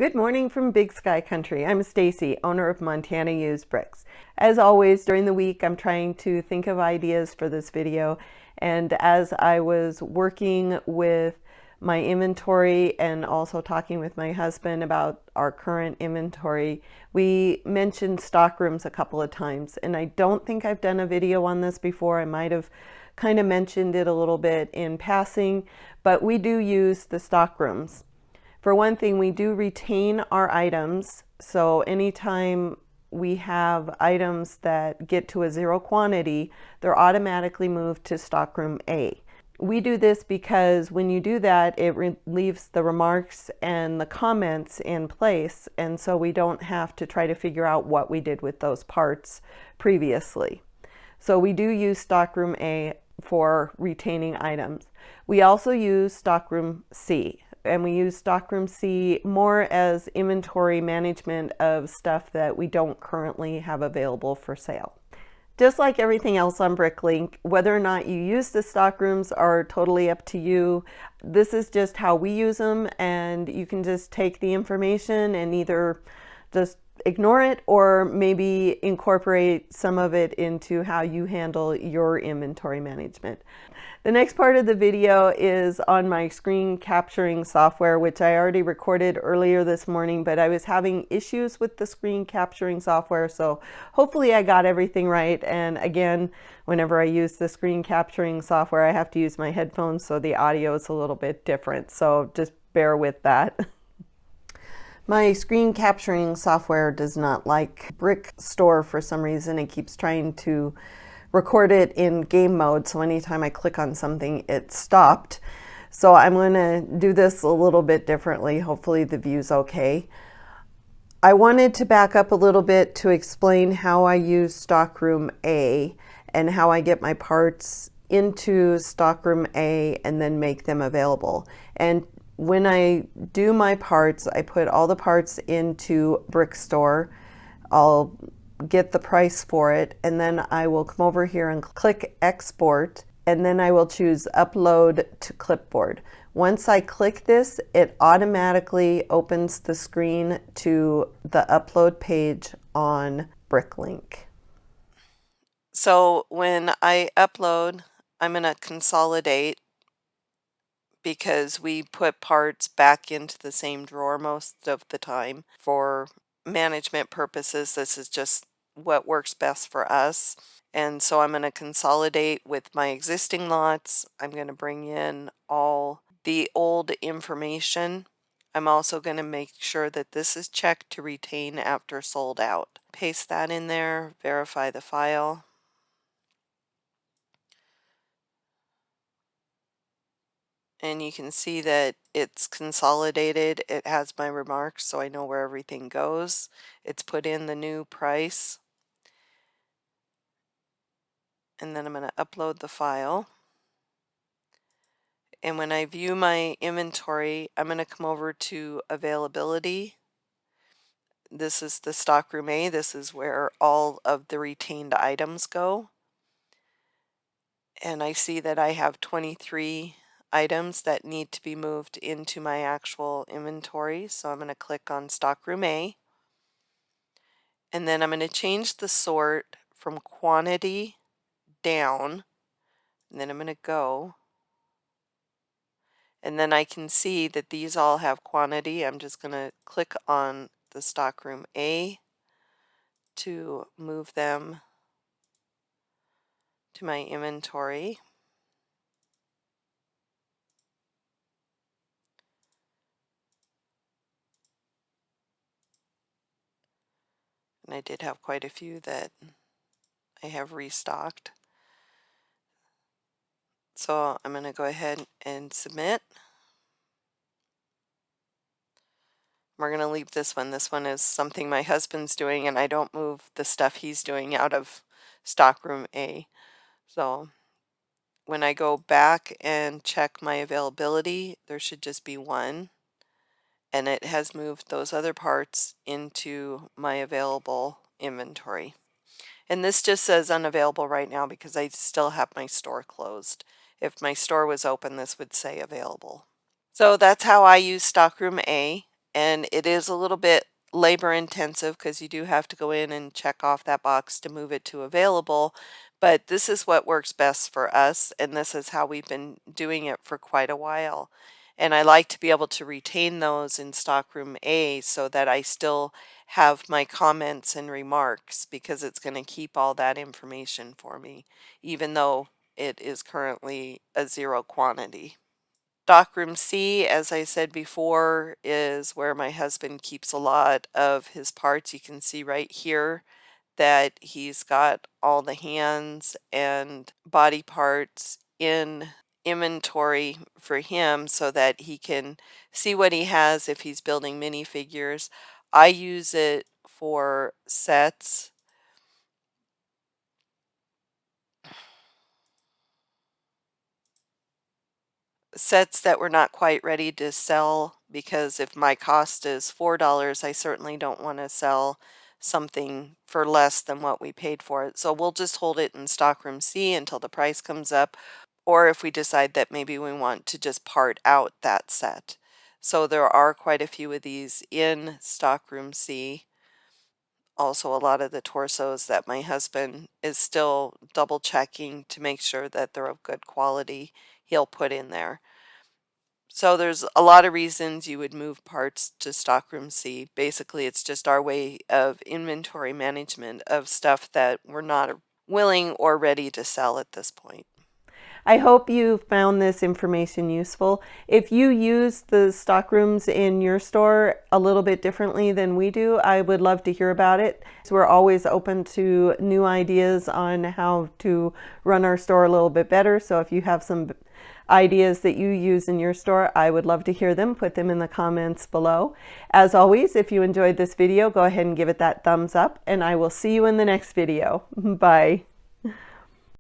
Good morning from Big Sky Country. I'm Stacy, owner of Montana Used Bricks. As always, during the week, I'm trying to think of ideas for this video. And as I was working with my inventory and also talking with my husband about our current inventory, we mentioned stockrooms a couple of times. And I don't think I've done a video on this before. I might have kind of mentioned it a little bit in passing, but we do use the stockrooms. For one thing, we do retain our items, so anytime we have items that get to a zero quantity, they're automatically moved to stockroom A. We do this because when you do that, it leaves the remarks and the comments in place, and so we don't have to try to figure out what we did with those parts previously. So we do use stockroom A for retaining items. We also use stockroom C. And we use stockroom C more as inventory management of stuff that we don't currently have available for sale. Just like everything else on Bricklink, whether or not you use the stockrooms are totally up to you. This is just how we use them, and you can just take the information and either just ignore it or maybe incorporate some of it into how you handle your inventory management. The next part of the video is on my screen capturing software, which I already recorded earlier this morning, but I was having issues with the screen capturing software, so hopefully I got everything right. And again, whenever I use the screen capturing software, I have to use my headphones, so the audio is a little bit different, so just bear with that. My screen capturing software does not like Brick Store for some reason. It keeps trying to record it in game mode, so anytime I click on something, it stopped. So I'm going to do this a little bit differently. Hopefully the view's okay. I wanted to back up a little bit to explain how I use stockroom A and how I get my parts into stockroom A and then make them available. And when I do my parts, I put all the parts into Brick Store. I'll get the price for it, and then I will come over here and click export, and then I will choose upload to clipboard. Once I click this, it automatically opens the screen to the upload page on Bricklink. So when I upload, I'm going to consolidate because we put parts back into the same drawer most of the time. For management purposes, this is just what works best for us. And so I'm going to consolidate with my existing lots. I'm going to bring in all the old information. I'm also going to make sure that this is checked to retain after sold out. Paste that in there, verify the file. And you can see that it's consolidated. It has my remarks, so I know where everything goes. It's put in the new price. And then I'm going to upload the file. And when I view my inventory, I'm going to come over to availability. This is the stockroom A. This is where all of the retained items go. And I see that I have 23 items that need to be moved into my actual inventory. So I'm going to click on stockroom A. And then I'm going to change the sort from quantity down. And then I'm going to go. And then I can see that these all have quantity. I'm just going to click on the stockroom A to move them to my inventory. And I did have quite a few that I have restocked. So I'm going to go ahead and submit. We're going to leave this one. This one is something my husband's doing, and I don't move the stuff he's doing out of stockroom A. So when I go back and check my availability, there should just be one. And it has moved those other parts into my available inventory. And this just says unavailable right now because I still have my store closed. If my store was open, this would say available. So that's how I use stockroom A. and it is a little bit labor intensive because you do have to go in and check off that box to move it to available. But this is what works best for us, and this is how we've been doing it for quite a while. And I like to be able to retain those in Stockroom A so that I still have my comments and remarks, because it's going to keep all that information for me, even though it is currently a zero quantity. Stockroom C, as I said before, is where my husband keeps a lot of his parts. You can see right here that he's got all the hands and body parts in inventory for him so that he can see what he has if he's building minifigures. I use it for sets that we're not quite ready to sell, because if my cost is $4, I certainly don't want to sell something for less than what we paid for it. So we'll just hold it in Stockroom C until the price comes up, or if we decide that maybe we want to just part out that set. So there are quite a few of these in Stockroom C. Also, a lot of the torsos that my husband is still double checking to make sure that they're of good quality, he'll put in there. So there's a lot of reasons you would move parts to Stockroom C. Basically, it's just our way of inventory management of stuff that we're not willing or ready to sell at this point. I hope you found this information useful. If you use the stockrooms in your store a little bit differently than we do, I would love to hear about it. So we're always open to new ideas on how to run our store a little bit better. So if you have some ideas that you use in your store, I would love to hear them. Put them in the comments below. As always, if you enjoyed this video, go ahead and give it that thumbs up, and I will see you in the next video. Bye.